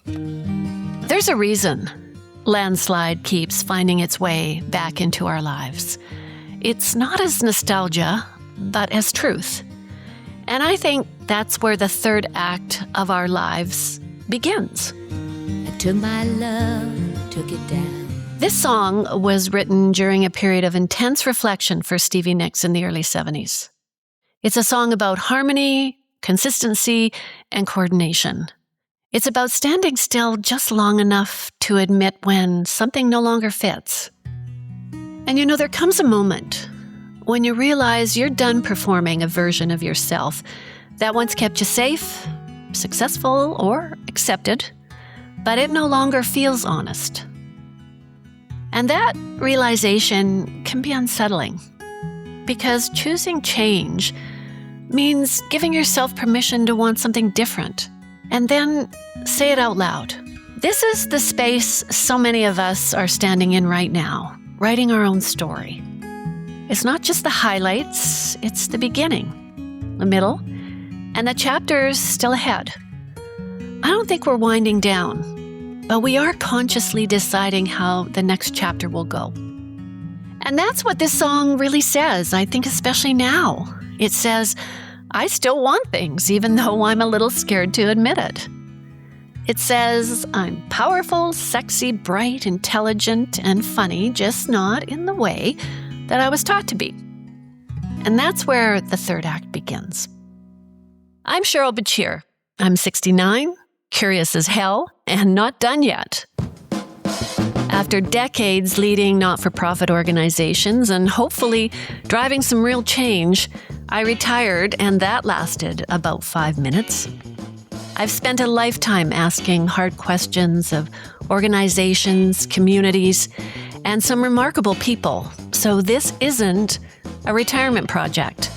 There's a reason Landslide keeps finding its way back into our lives. It's not as nostalgia, but as truth. And I think that's where the third act of our lives begins. I took my love, took it down. This song was written during a period of intense reflection for Stevie Nicks in the early 70s. It's a song about harmony, consistency, and coordination. It's about standing still just long enough to admit when something no longer fits. And there comes a moment when you realize you're done performing a version of yourself that once kept you safe, successful, or accepted, but it no longer feels honest. And that realization can be unsettling, because choosing change means giving yourself permission to want something different, and then say it out loud. This is the space so many of us are standing in right now, writing our own story. It's not just the highlights, it's the beginning, the middle, and the chapters still ahead. I don't think we're winding down, but we are consciously deciding how the next chapter will go. And that's what this song really says, I think, especially now. It says, I still want things, even though I'm a little scared to admit it. It says, I'm powerful, sexy, bright, intelligent, and funny, just not in the way that I was taught to be. And that's where the third act begins. I'm Cheryl Bachir. I'm 69, curious as hell, and not done yet. After decades leading not-for-profit organizations and hopefully driving some real change, I retired, and that lasted about 5 minutes. I've spent a lifetime asking hard questions of organizations, communities, and some remarkable people. So this isn't a retirement project.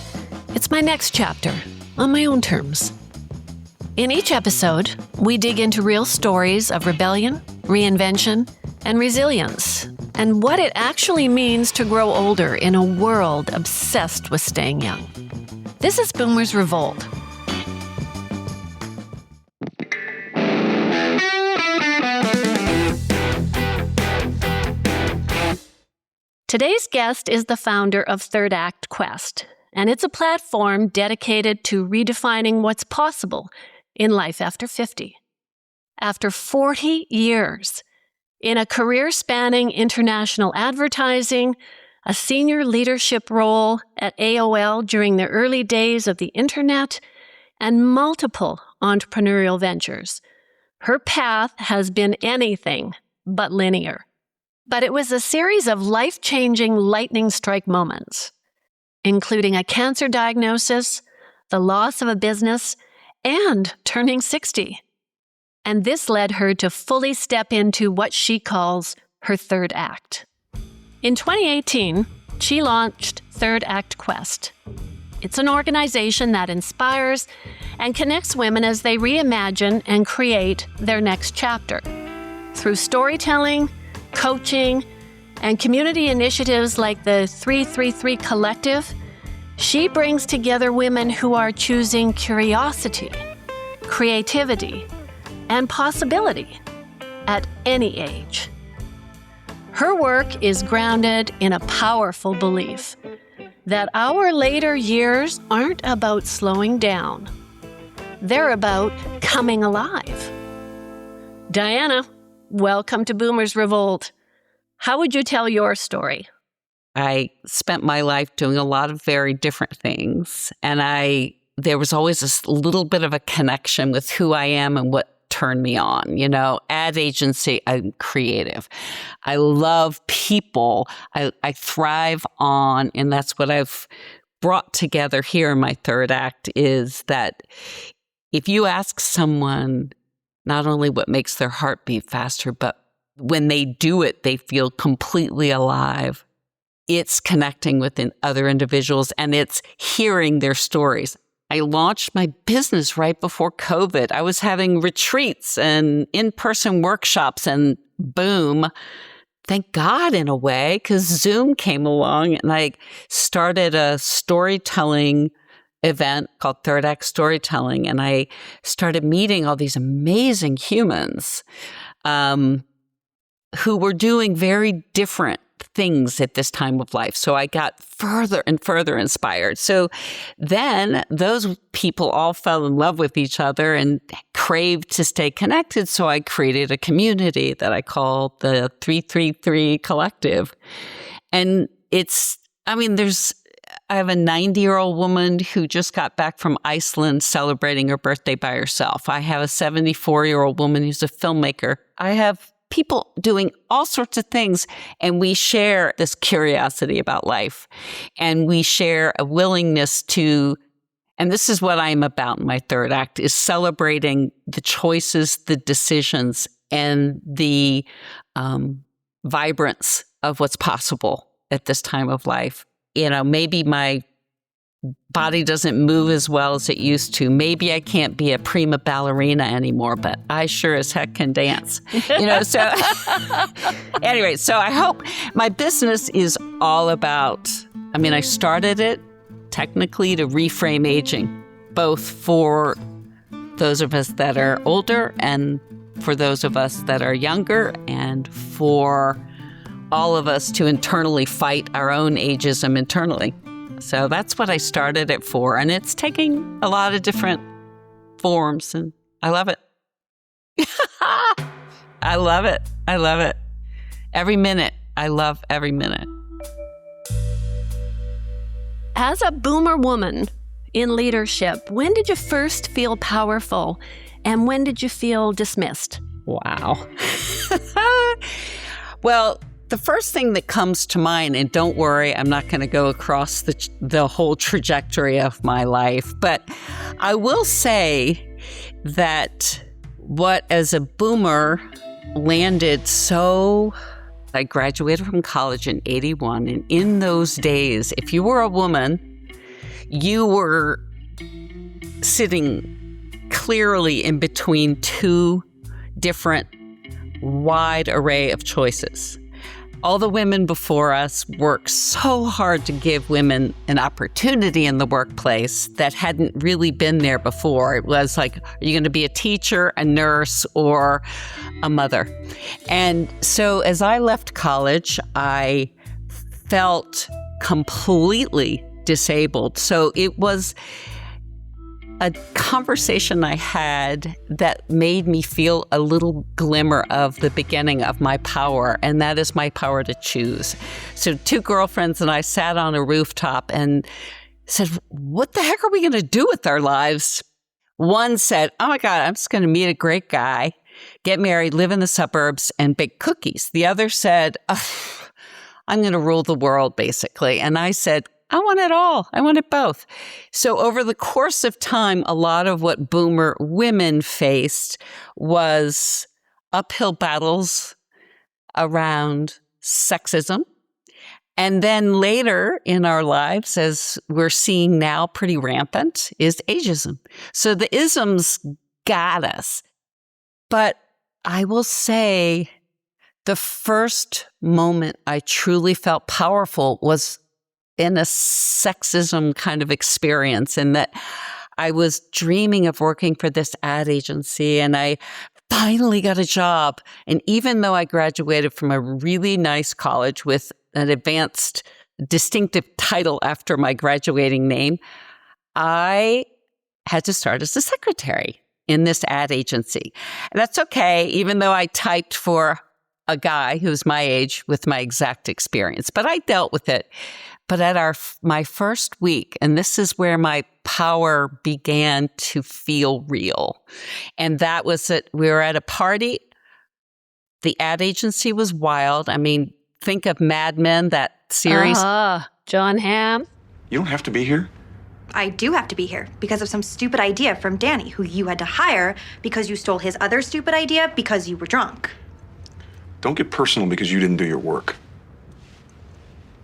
It's my next chapter, on my own terms. In each episode, we dig into real stories of rebellion, reinvention, and resilience, and what it actually means to grow older in a world obsessed with staying young. This is Boomer's Revolt. Today's guest is the founder of Third Act Quest, and it's a platform dedicated to redefining what's possible in life after 50. After 40 years in a career spanning international advertising, a senior leadership role at AOL during the early days of the internet, and multiple entrepreneurial ventures, her path has been anything but linear. But it was a series of life-changing lightning strike moments, including a cancer diagnosis, the loss of a business, and turning 60. And this led her to fully step into what she calls her third act. In 2018, she launched Third Act Quest. It's an organization that inspires and connects women as they reimagine and create their next chapter. Through storytelling, coaching, and community initiatives like the 333 Collective, she brings together women who are choosing curiosity, creativity, and possibility at any age. Her work is grounded in a powerful belief that our later years aren't about slowing down. They're about coming alive. Diana, welcome to Boomer's Revolt. How would you tell your story? I spent my life doing a lot of very different things, and there was always this little bit of a connection with who I am and what turned me on. Ad agency, I'm creative. I love people. I thrive on, and that's what I've brought together here in my third act, is that if you ask someone not only what makes their heart beat faster, but when they do it, they feel completely alive. It's connecting with other individuals, and it's hearing their stories. I launched my business right before COVID. I was having retreats and in-person workshops, and boom, thank God in a way, because Zoom came along, and I started a storytelling event called Third Act Storytelling. And I started meeting all these amazing humans who were doing very different things at this time of life. So I got further and further inspired. So then those people all fell in love with each other and craved to stay connected. So I created a community that I called the 333 Collective. And I have a 90-year-old woman who just got back from Iceland celebrating her birthday by herself. I have a 74-year-old woman who's a filmmaker. I have people doing all sorts of things, and we share this curiosity about life, and we share a willingness to, and this is what I'm about in my third act, is celebrating the choices, the decisions, and the vibrance of what's possible at this time of life. Maybe my body doesn't move as well as it used to. Maybe I can't be a prima ballerina anymore, but I sure as heck can dance. So anyway, so I hope my business is all about, I started it technically to reframe aging, both for those of us that are older and for those of us that are younger, and for all of us to internally fight our own ageism internally. So that's what I started it for. And it's taking a lot of different forms, and I love it. I love it. I love it. Every minute. I love every minute. As a boomer woman in leadership, when did you first feel powerful, and when did you feel dismissed? Wow. Well, the first thing that comes to mind, and don't worry, I'm not going to go across the whole trajectory of my life, but I will say that what as a boomer landed I graduated from college in 81, and in those days, if you were a woman, you were sitting clearly in between two different wide array of choices. All the women before us worked so hard to give women an opportunity in the workplace that hadn't really been there before. It was like, are you going to be a teacher, a nurse, or a mother? And so as I left college, I felt completely disabled. So it was a conversation I had that made me feel a little glimmer of the beginning of my power, and that is my power to choose. So two girlfriends and I sat on a rooftop and said, what the heck are we going to do with our lives? One said, oh my God, I'm just going to meet a great guy, get married, live in the suburbs, and bake cookies. The other said, I'm going to rule the world, basically. And I said, I want it all. I want it both. So over the course of time, a lot of what boomer women faced was uphill battles around sexism. And then later in our lives, as we're seeing now pretty rampant, is ageism. So the isms got us. But I will say the first moment I truly felt powerful was in a sexism kind of experience, in that I was dreaming of working for this ad agency, and I finally got a job. And even though I graduated from a really nice college with an advanced distinctive title after my graduating name, I had to start as a secretary in this ad agency. And that's okay, even though I typed for a guy who's my age with my exact experience. But I dealt with it. But at my first week, and this is where my power began to feel real. And that was it. We were at a party. The ad agency was wild. Think of Mad Men, that series. John Hamm. You don't have to be here. I do have to be here because of some stupid idea from Danny, who you had to hire because you stole his other stupid idea because you were drunk. Don't get personal because you didn't do your work.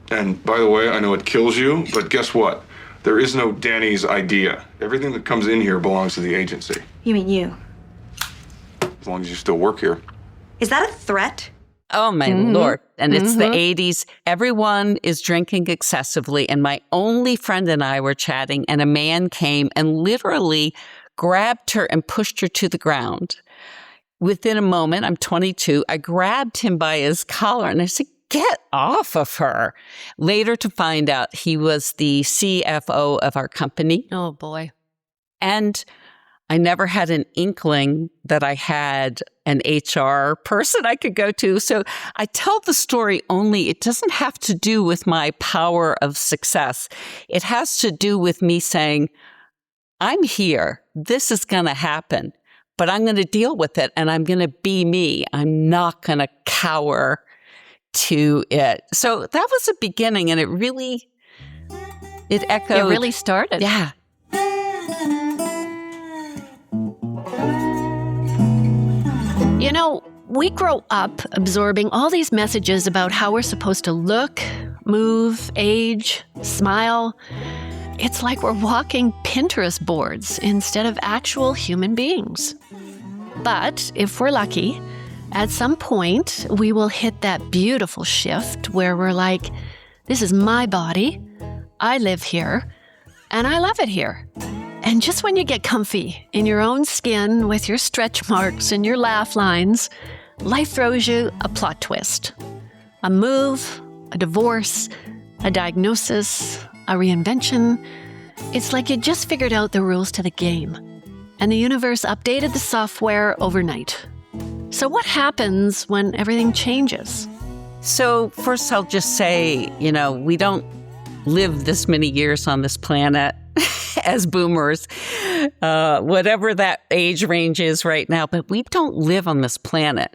And by the way, I know it kills you, but guess what? There is no Danny's idea. Everything that comes in here belongs to the agency. You mean you? As long as you still work here. Is that a threat? Oh, my Lord. And it's the 80s. Everyone is drinking excessively. And my only friend and I were chatting, and a man came and literally grabbed her and pushed her to the ground. Within a moment, I'm 22, I grabbed him by his collar and I said, "Get off of her." Later to find out he was the CFO of our company. Oh, boy. And I never had an inkling that I had an HR person I could go to. So I tell the story only, it doesn't have to do with my power of success. It has to do with me saying, I'm here. This is going to happen, but I'm going to deal with it and I'm going to be me. I'm not going to cower to it. So that was the beginning, and it echoed. It really started. Yeah. You know, we grow up absorbing all these messages about how we're supposed to look, move, age, smile. It's like we're walking Pinterest boards instead of actual human beings. But if we're lucky, at some point, we will hit that beautiful shift where we're like, this is my body, I live here, and I love it here. And just when you get comfy in your own skin with your stretch marks and your laugh lines, life throws you a plot twist. A move, a divorce, a diagnosis, a reinvention. It's like you just figured out the rules to the game, and the universe updated the software overnight. So what happens when everything changes? So first I'll just say, we don't live this many years on this planet as boomers, whatever that age range is right now, but we don't live on this planet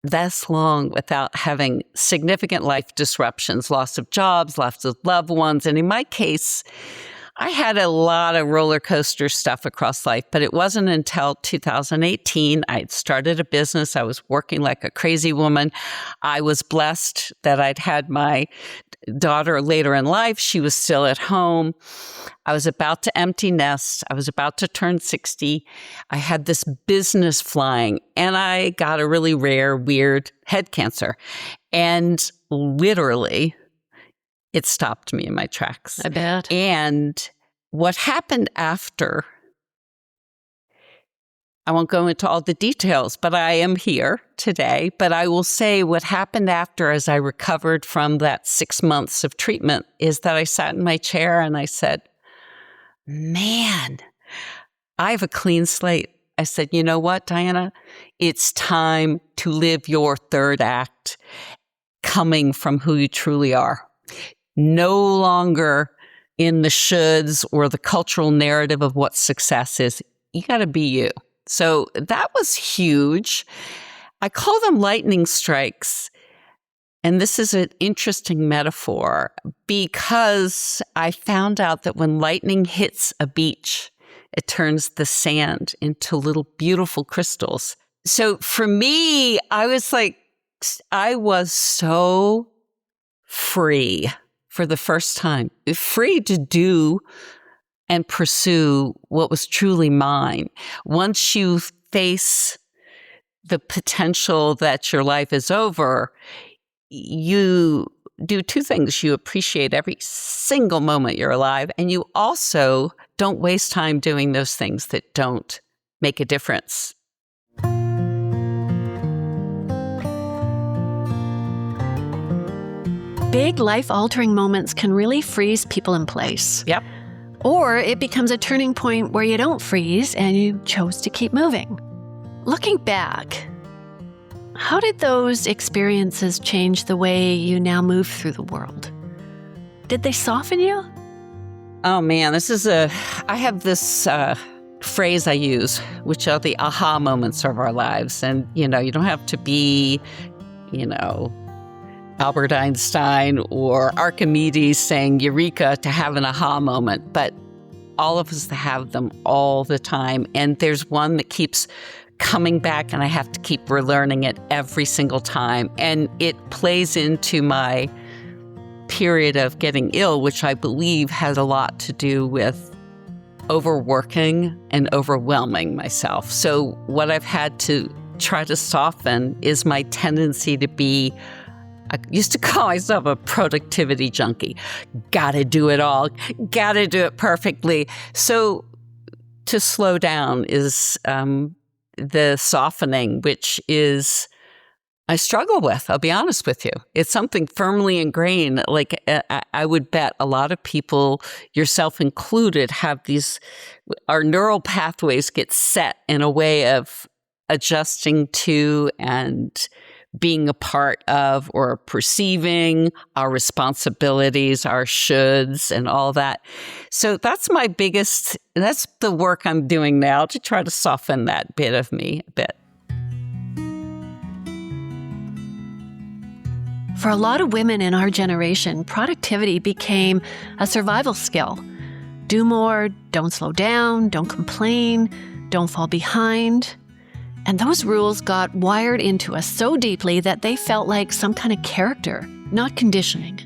this long without having significant life disruptions, loss of jobs, loss of loved ones. And in my case, I had a lot of roller coaster stuff across life, but it wasn't until 2018 I had started a business. I was working like a crazy woman. I was blessed that I'd had my daughter later in life. She was still at home. I was about to empty nest. I was about to turn 60. I had this business flying, and I got a really rare, weird head cancer. And literally, it stopped me in my tracks. I bet. And what happened after, I won't go into all the details, but I am here today. But I will say what happened after, as I recovered from that 6 months of treatment, is that I sat in my chair and I said, man, I have a clean slate. I said, you know what, Diana? It's time to live your third act coming from who you truly are. No longer in the shoulds or the cultural narrative of what success is. You got to be you. So that was huge. I call them lightning strikes. And this is an interesting metaphor because I found out that when lightning hits a beach, it turns the sand into little beautiful crystals. So for me, I was so free for the first time, free to do and pursue what was truly mine. Once you face the potential that your life is over, you do two things. You appreciate every single moment you're alive, and you also don't waste time doing those things that don't make a difference. Big life-altering moments can really freeze people in place. Yep. Or it becomes a turning point where you don't freeze and you chose to keep moving. Looking back, how did those experiences change the way you now move through the world? Did they soften you? Oh man, I have this phrase I use, which are the aha moments of our lives. And, you don't have to be, Albert Einstein or Archimedes saying Eureka to have an aha moment, but all of us have them all the time. And there's one that keeps coming back, and I have to keep relearning it every single time. And it plays into my period of getting ill, which I believe has a lot to do with overworking and overwhelming myself. So what I've had to try to soften is my tendency to be, I used to call myself a productivity junkie. Gotta do it all. Gotta do it perfectly. So to slow down is the softening, which is, I struggle with, I'll be honest with you. It's something firmly ingrained. Like I would bet a lot of people, yourself included, have these, our neural pathways get set in a way of adjusting to and being a part of or perceiving our responsibilities, our shoulds, and all that. So that's that's the work I'm doing now to try to soften that bit of me a bit. For a lot of women in our generation, productivity became a survival skill. Do more, don't slow down, don't complain, don't fall behind. And those rules got wired into us so deeply that they felt like some kind of character, not conditioning.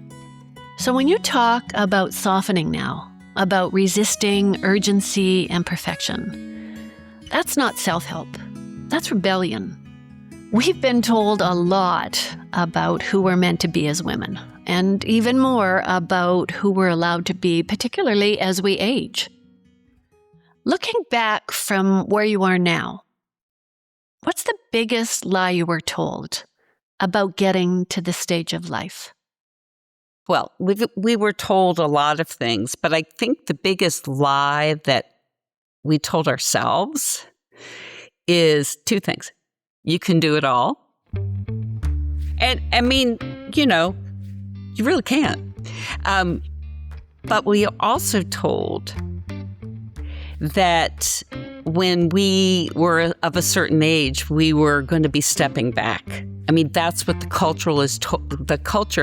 So when you talk about softening now, about resisting urgency and perfection, that's not self-help. That's rebellion. We've been told a lot about who we're meant to be as women, and even more about who we're allowed to be, particularly as we age. Looking back from where you are now, what's the biggest lie you were told about getting to this stage of life? Well, we were told a lot of things, but I think the biggest lie that we told ourselves is two things. You can do it all. And I mean, you really can't. But we are also told that when we were of a certain age, we were going to be stepping back. I mean, that's what the culture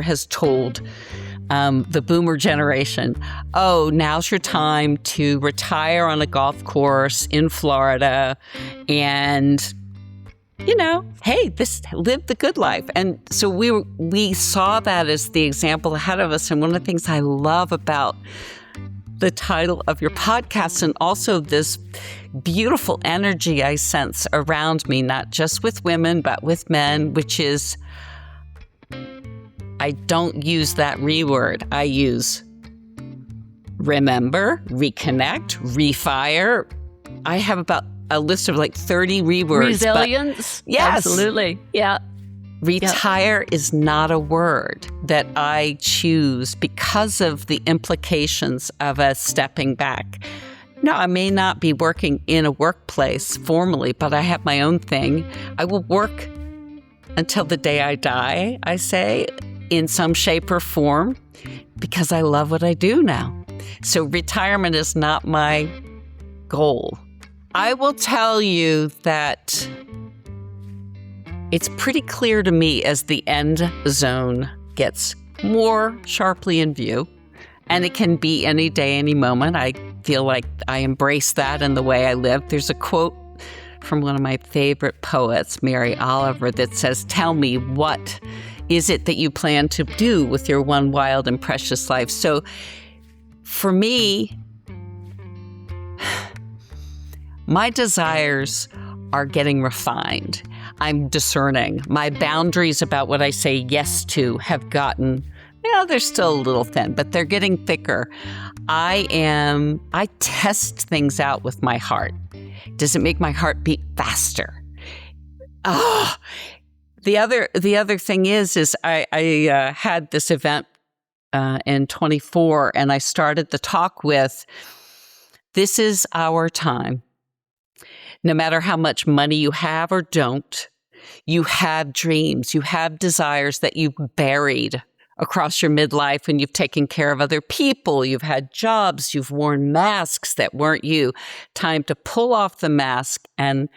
has told the boomer generation. Oh, now's your time to retire on a golf course in Florida and, hey, live the good life. And so we saw that as the example ahead of us. And one of the things I love about the title of your podcast, and also this beautiful energy I sense around me, not just with women, but with men, which is, I don't use that re-word. I use remember, reconnect, refire. I have about a list of like 30 re-words. Resilience? Yes. Absolutely. Yeah. Retire is not a word that I choose because of the implications of us stepping back. No, I may not be working in a workplace formally, but I have my own thing. I will work until the day I die, I say, in some shape or form, because I love what I do now. So retirement is not my goal. I will tell you that it's pretty clear to me as the end zone gets more sharply in view, and it can be any day, any moment. I feel like I embrace that in the way I live. There's a quote from one of my favorite poets, Mary Oliver, that says, "Tell me, what is it that you plan to do with your one wild and precious life?" So for me, my desires are getting refined. I'm discerning. My boundaries about what I say yes to have gotten, they're still a little thin, but they're getting thicker. I test things out with my heart. Does it make my heart beat faster? The other thing is I had this event in 24, and I started the talk with, this is our time. No matter how much money you have or don't, you have dreams, you have desires that you've buried across your midlife, and you've taken care of other people, you've had jobs, you've worn masks that weren't you. Time to pull off the mask and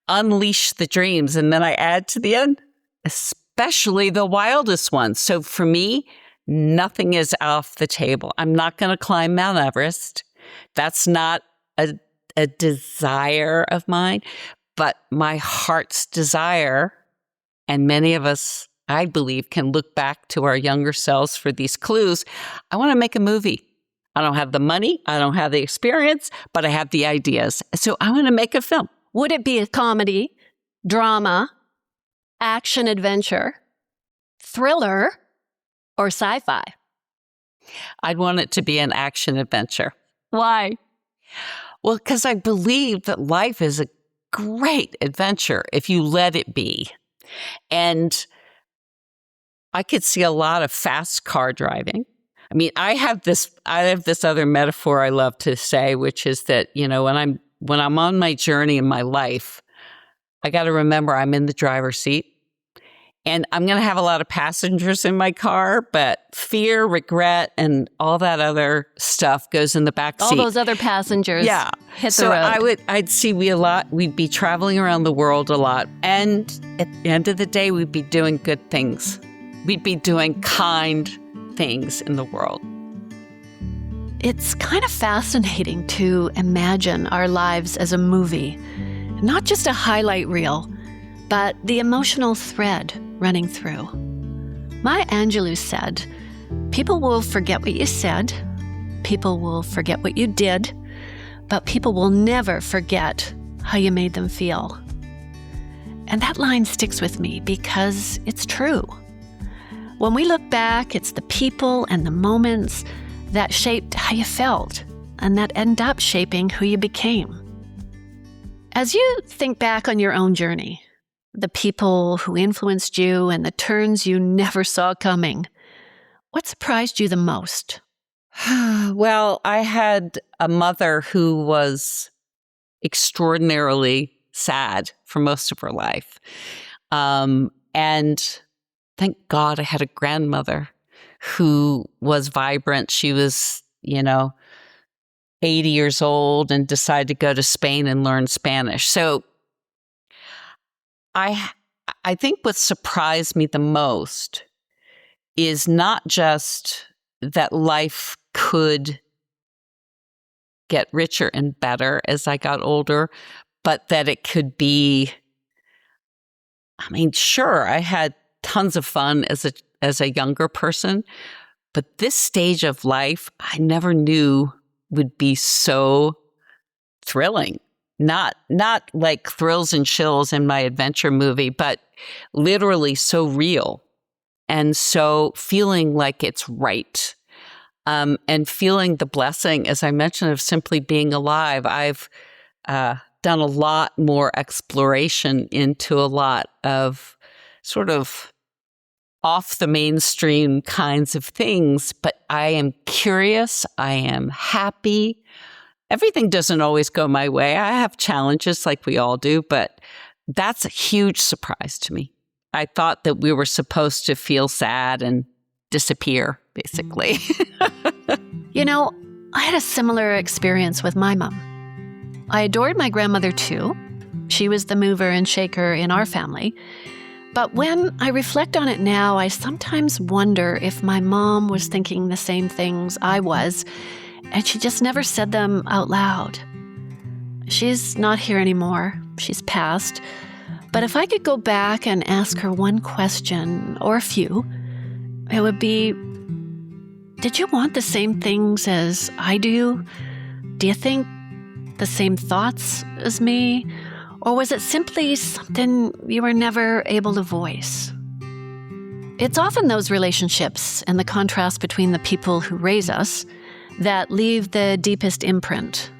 unleash the dreams. And then I add to the end, especially the wildest ones. So for me, nothing is off the table. I'm not going to climb Mount Everest. That's not a desire of mine, but my heart's desire, and many of us, I believe, can look back to our younger selves for these clues. I want to make a movie. I don't have the money, I don't have the experience, but I have the ideas. So I want to make a film. Would it be a comedy? drama, action adventure, thriller, or sci-fi? I'd want it to be an action adventure. Why? Well, because I believe that life is a great adventure if you let it be. And I could see a lot of fast car driving. I mean, I have this other metaphor I love to say, which is that, you know, when I'm on my journey in my life, I got to remember I'm in the driver's seat. And I'm going to have a lot of passengers in my car, but fear, regret, and all that other stuff goes in the back seat. All those other passengers hit the road. I'd see we'd be traveling around the world a lot. And at the end of the day, we'd be doing good things. We'd be doing kind things in the world. It's kind of fascinating to imagine our lives as a movie, not just a highlight reel, but the emotional thread running through. Maya Angelou said, "People will forget what you said, people will forget what you did, but people will never forget how you made them feel." And that line sticks with me because it's true. When we look back, it's the people and the moments that shaped how you felt and that end up shaping who you became. As you think back on your own journey, the people who influenced you and the turns you never saw coming, what surprised you the most? Well, I had a mother who was extraordinarily sad for most of her life. And thank God I had a grandmother who was vibrant. She was, 80 years old and decided to go to Spain and learn Spanish. So I think what surprised me the most is not just that life could get richer and better as I got older, but that it could be, sure, I had tons of fun as a younger person, but this stage of life I never knew would be so thrilling. Not like thrills and chills in my adventure movie, but literally so real. And so feeling like it's right. And feeling the blessing, as I mentioned, of simply being alive. I've done a lot more exploration into a lot of sort of off the mainstream kinds of things, but I am curious. I am happy. Everything doesn't always go my way. I have challenges like we all do, but that's a huge surprise to me. I thought that we were supposed to feel sad and disappear, basically. I had a similar experience with my mom. I adored my grandmother too. She was the mover and shaker in our family. But when I reflect on it now, I sometimes wonder if my mom was thinking the same things I was, and she just never said them out loud. She's not here anymore. She's passed. But if I could go back and ask her one question, or a few, it would be, did you want the same things as I do? Do you think the same thoughts as me? Or was it simply something you were never able to voice? It's often those relationships and the contrast between the people who raise us that leave the deepest imprint.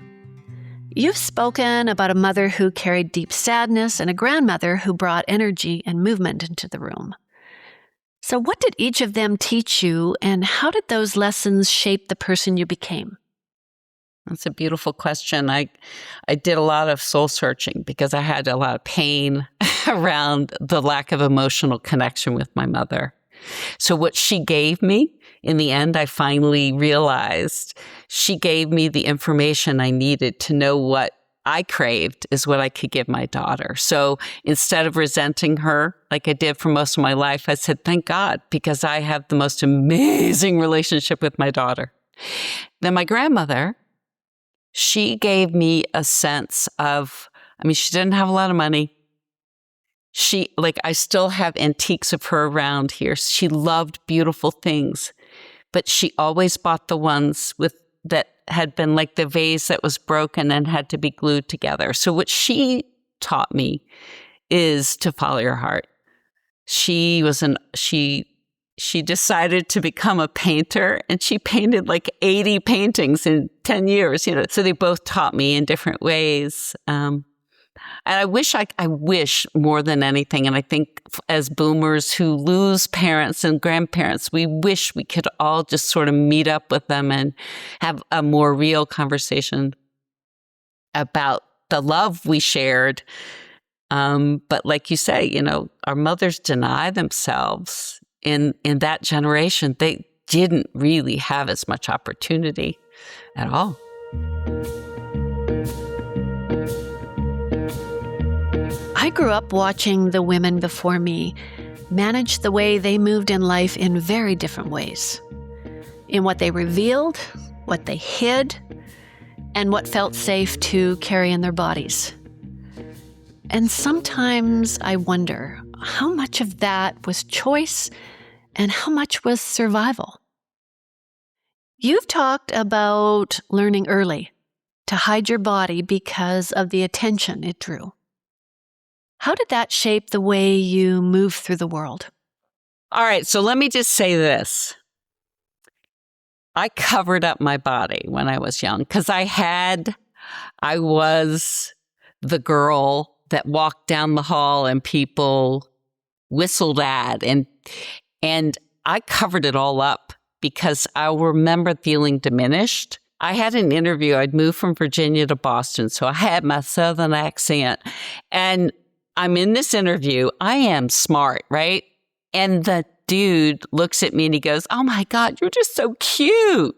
You've spoken about a mother who carried deep sadness and a grandmother who brought energy and movement into the room. So what did each of them teach you, and how did those lessons shape the person you became? That's a beautiful question. I did a lot of soul searching because I had a lot of pain around the lack of emotional connection with my mother. So what she gave me, in the end, I finally realized she gave me the information I needed to know what I craved is what I could give my daughter. So instead of resenting her like I did for most of my life, I said, thank God, because I have the most amazing relationship with my daughter. Then my grandmother, she gave me a sense of, she didn't have a lot of money. I still have antiques of her around here. She loved beautiful things, but she always bought the ones that had been like the vase that was broken and had to be glued together. So what she taught me is to follow your heart. She decided to become a painter, and she painted like 80 paintings in 10 years, so they both taught me in different ways. And I wish more than anything, and I think as boomers who lose parents and grandparents, we wish we could all just sort of meet up with them and have a more real conversation about the love we shared. But like you say, our mothers deny themselves. In that generation, they didn't really have as much opportunity at all. I grew up watching the women before me manage the way they moved in life in very different ways. In what they revealed, what they hid, and what felt safe to carry in their bodies. And sometimes I wonder how much of that was choice and how much was survival. You've talked about learning early to hide your body because of the attention it drew. How did that shape the way you move through the world? All right, so let me just say this. I covered up my body when I was young because I was the girl that walked down the hall and people whistled at, and I covered it all up because I remember feeling diminished. I had an interview. I'd moved from Virginia to Boston, so I had my Southern accent. And I'm in this interview. I am smart, right? And the dude looks at me and he goes, "Oh my God, you're just so cute."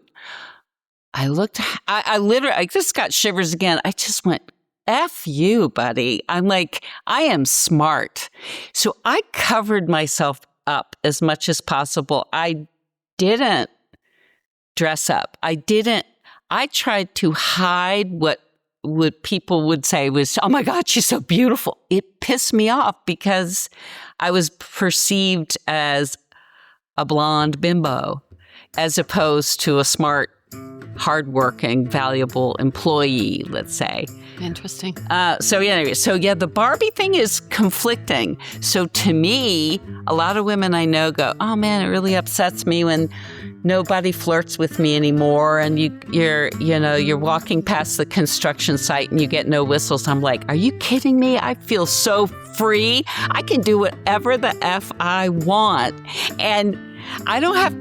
I literally, I just got shivers again. I just went, F you, buddy. I'm like, I am smart. So I covered myself up as much as possible. I didn't dress up. I tried to hide what people would say was, "Oh my God, she's so beautiful." It pissed me off because I was perceived as a blonde bimbo as opposed to a smart, hardworking, valuable employee, let's say. Interesting. So the Barbie thing is conflicting. So to me, a lot of women I know go, "Oh man, it really upsets me when nobody flirts with me anymore, and you're walking past the construction site and you get no whistles." I'm like, are you kidding me? I feel so free. I can do whatever the F I want. And I don't have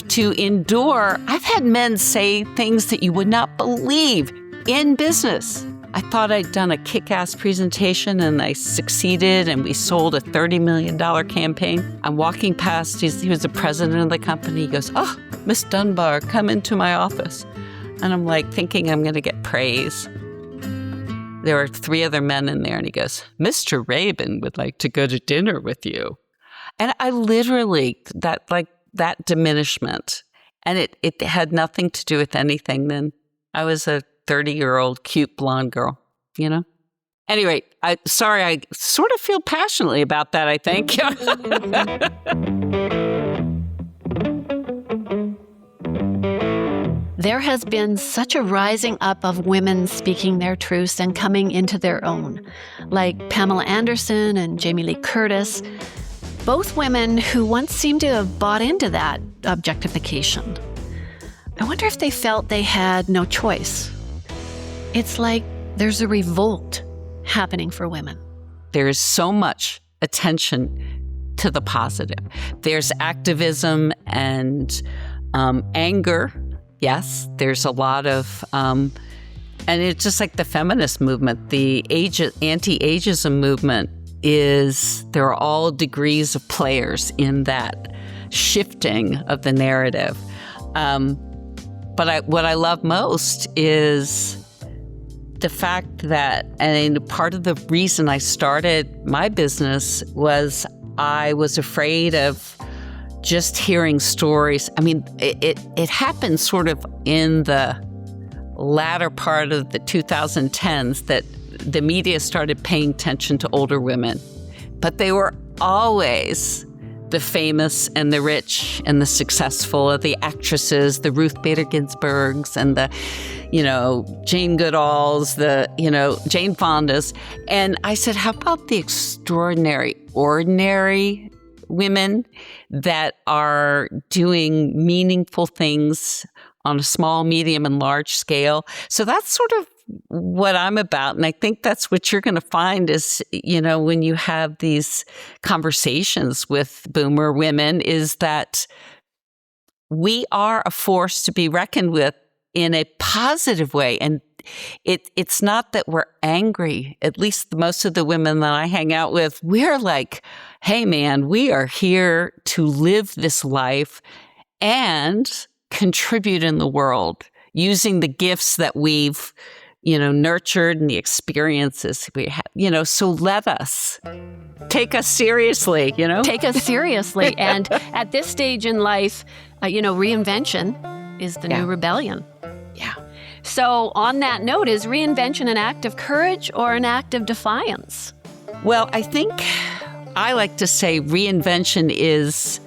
to endure. I've had men say things that you would not believe in business. I thought I'd done a kick-ass presentation and I succeeded and we sold a $30 million campaign. I'm walking past, he was the president of the company. He goes, "Oh, Miss Dunbar, come into my office." And I'm like thinking I'm going to get praise. There were 3 other men in there and he goes, "Mr. Rabin would like to go to dinner with you." And I literally, that diminishment, and it had nothing to do with anything then. I was a 30-year-old cute blonde girl, Anyway, I sort of feel passionately about that, I think. There has been such a rising up of women speaking their truths and coming into their own, like Pamela Anderson and Jamie Lee Curtis, both women who once seemed to have bought into that objectification. I wonder if they felt they had no choice. It's like there's a revolt happening for women. There is so much attention to the positive. There's activism and anger. Yes, there's a lot of, and it's just like the feminist movement, the anti-ageism movement there are all degrees of players in that shifting of the narrative. But what I love most is the fact that, and part of the reason I started my business was I was afraid of just hearing stories. I mean, it happened sort of in the latter part of the 2010s that the media started paying attention to older women, but they were always the famous and the rich and the successful, the actresses, the Ruth Bader Ginsburgs and the, Jane Goodalls, the, Jane Fondas. And I said, how about the extraordinary, ordinary women that are doing meaningful things on a small, medium, and large scale? So that's sort of what I'm about. And I think that's what you're going to find is, when you have these conversations with boomer women, is that we are a force to be reckoned with in a positive way. And it's not that we're angry. At least most of the women that I hang out with, we're like, hey, man, we are here to live this life and contribute in the world using the gifts that we've nurtured and the experiences we have, so let us take us seriously, Take us seriously. And at this stage in life, reinvention is the new rebellion. Yeah. So on that note, is reinvention an act of courage or an act of defiance? Well, I think I like to say reinvention is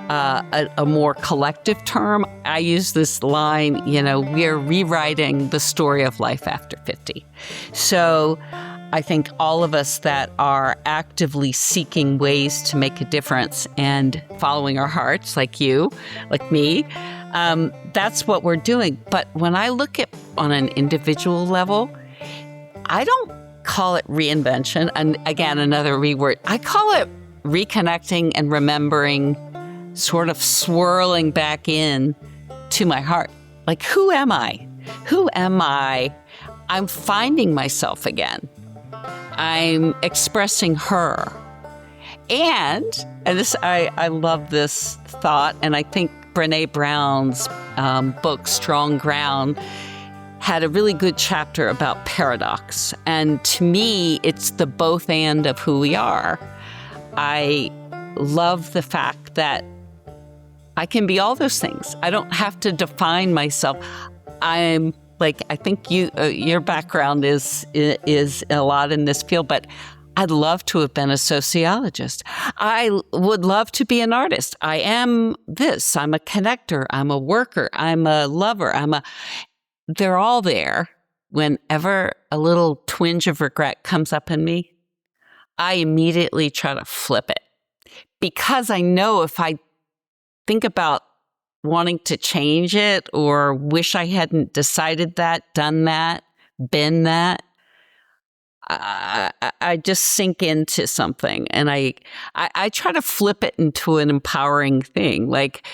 a more collective term. I use this line, we are rewriting the story of life after 50. So I think all of us that are actively seeking ways to make a difference and following our hearts, like you, like me, that's what we're doing. But when I look at on an individual level, I don't call it reinvention. And again, another reword. I call it reconnecting and remembering, sort of swirling back in to my heart. Like, who am I? Who am I? I'm finding myself again. I'm expressing her. And this, I love this thought, and I think Brené Brown's book, Strong Ground, had a really good chapter about paradox. And to me, it's the both and of who we are. I love the fact that I can be all those things. I don't have to define myself. I'm like, I think your background is a lot in this field, but I'd love to have been a sociologist. I would love to be an artist. I am this. I'm a connector. I'm a worker. I'm a lover. They're all there. Whenever a twinge twinge of regret comes up in me, I immediately try to flip it, because I know if I think about wanting to change it or wish I hadn't decided that, done that, been that, I just sink into something, and I try to flip it into an empowering thing. Like,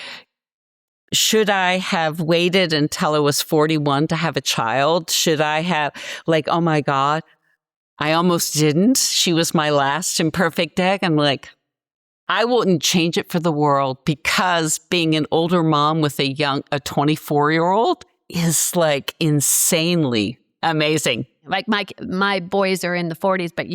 should I have waited until I was 41 to have a child? Should I have, oh my God, I almost didn't. She was my last imperfect egg. I'm like, I wouldn't change it for the world, because being an older mom with a 24-year-old is insanely amazing. Like my boys are in the 40s, but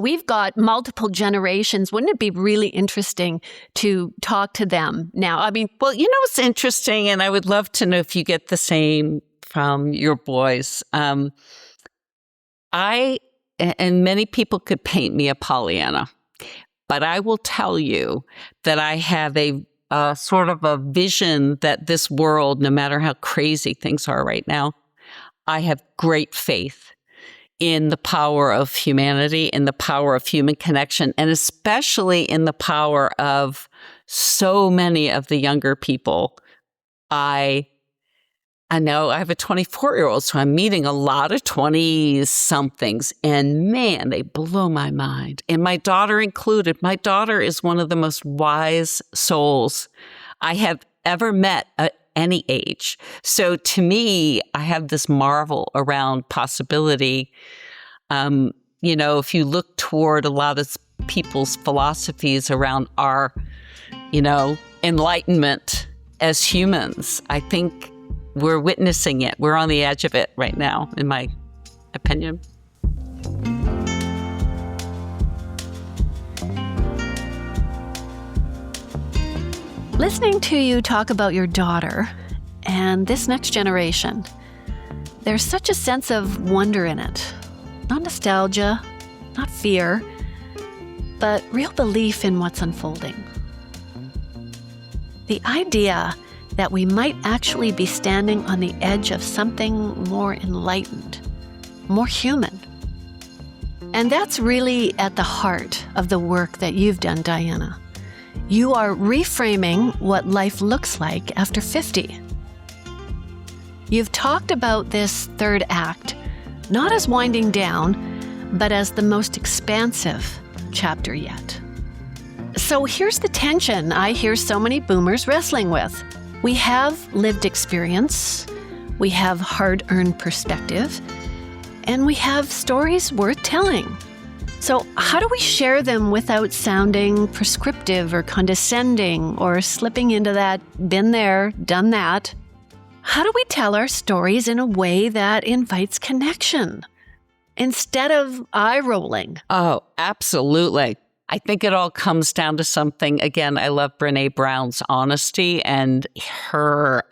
we've got multiple generations. Wouldn't it be really interesting to talk to them now? I mean, well, it's interesting, and I would love to know if you get the same from your boys. And many people could paint me a Pollyanna, but I will tell you that I have a sort of a vision that this world, no matter how crazy things are right now, I have great faith in the power of humanity, in the power of human connection, and especially in the power of so many of the younger people. I know I have a 24-year-old, so I'm meeting a lot of 20-somethings, and man, they blow my mind. And my daughter included. My daughter is one of the most wise souls I have ever met at any age. So to me, I have this marvel around possibility. If you look toward a lot of people's philosophies around our, enlightenment as humans, I think we're witnessing it. We're on the edge of it right now, in my opinion. Listening to you talk about your daughter and this next generation, there's such a sense of wonder in it. Not nostalgia, not fear, but real belief in what's unfolding. The idea that we might actually be standing on the edge of something more enlightened, more human. And that's really at the heart of the work that you've done, Diana. You are reframing what life looks like after 50. You've talked about this third act, not as winding down, but as the most expansive chapter yet. So here's the tension I hear so many boomers wrestling with. We have lived experience, we have hard-earned perspective, and we have stories worth telling. So how do we share them without sounding prescriptive or condescending or slipping into that been there, done that? How do we tell our stories in a way that invites connection instead of eye-rolling? Oh, absolutely. I think it all comes down to something. Again, I love Brené Brown's honesty and her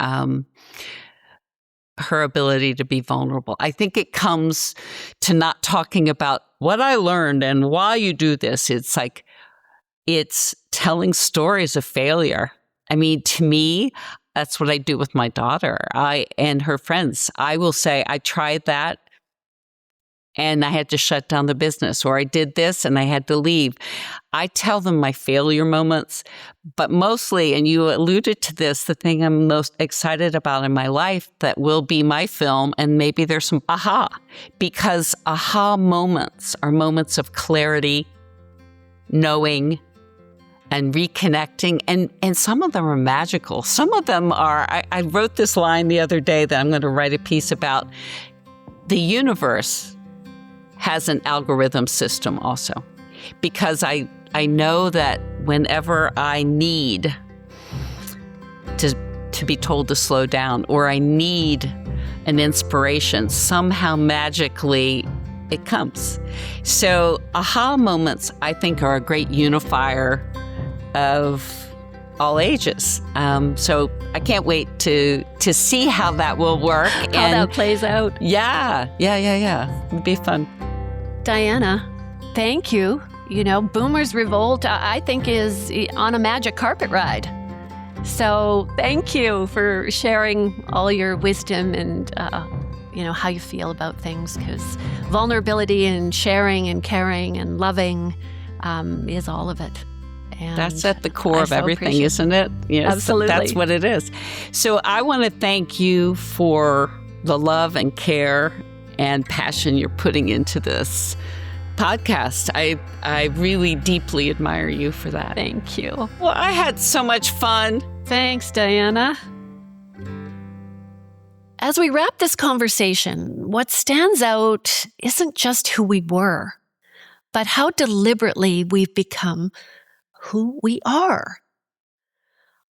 ability to be vulnerable. I think it comes to not talking about what I learned and why you do this. It's telling stories of failure. I mean, to me, that's what I do with my daughter and her friends. I will say, I tried that and I had to shut down the business, or I did this and I had to leave. I tell them my failure moments, but mostly, and you alluded to this, the thing I'm most excited about in my life that will be my film, and maybe there's some aha, because aha moments are moments of clarity, knowing, and reconnecting, and some of them are magical. Some of them are, I wrote this line the other day that I'm going to write a piece about. The universe has an algorithm system also, because I know that whenever I need to be told to slow down, or I need an inspiration, somehow magically it comes. So aha moments, I think, are a great unifier of all ages. So I can't wait to see how that will work. How that plays out. Yeah. It'd be fun. Diana, thank you. Boomers Revolt, I think, is on a magic carpet ride. So thank you for sharing all your wisdom and, how you feel about things, because vulnerability and sharing and caring and loving is all of it. And that's at the core of everything, isn't it? Yes, absolutely. That's what it is. So I want to thank you for the love and care and passion you're putting into this podcast. I really deeply admire you for that. Thank you. Well, I had so much fun. Thanks, Diana. As we wrap this conversation, what stands out isn't just who we were, but how deliberately we've become who we are.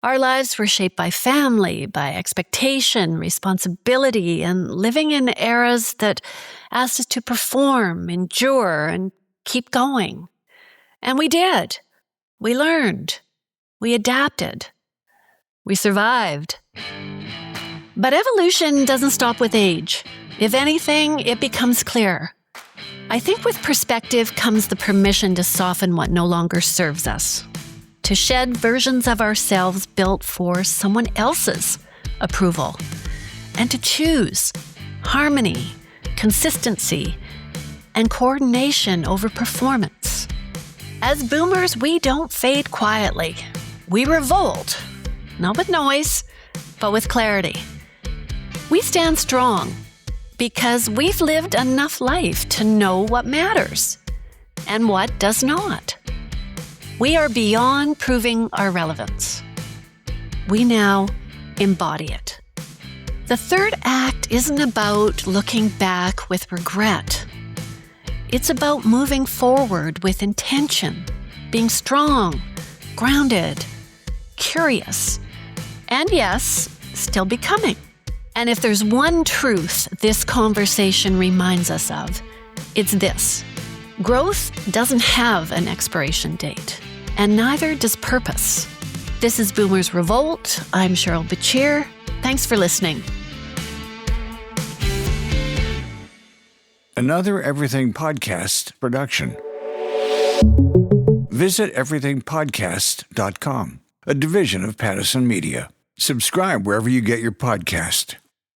Our lives were shaped by family, by expectation, responsibility, and living in eras that asked us to perform, endure, and keep going. And we did. We learned. We adapted. We survived. But evolution doesn't stop with age. If anything, it becomes clearer. I think with perspective comes the permission to soften what no longer serves us, to shed versions of ourselves built for someone else's approval, and to choose harmony, consistency, and coordination over performance. As boomers, we don't fade quietly. We revolt, not with noise, but with clarity. We stand strong because we've lived enough life to know what matters and what does not. We are beyond proving our relevance. We now embody it. The third act isn't about looking back with regret. It's about moving forward with intention, being strong, grounded, curious, and yes, still becoming. And if there's one truth this conversation reminds us of, it's this. Growth doesn't have an expiration date, and neither does purpose. This is Boomers Revolt. I'm Cheryl Bachir. Thanks for listening. Another Everything Podcast production. Visit everythingpodcast.com. a division of Pattison Media. Subscribe wherever you get your podcast.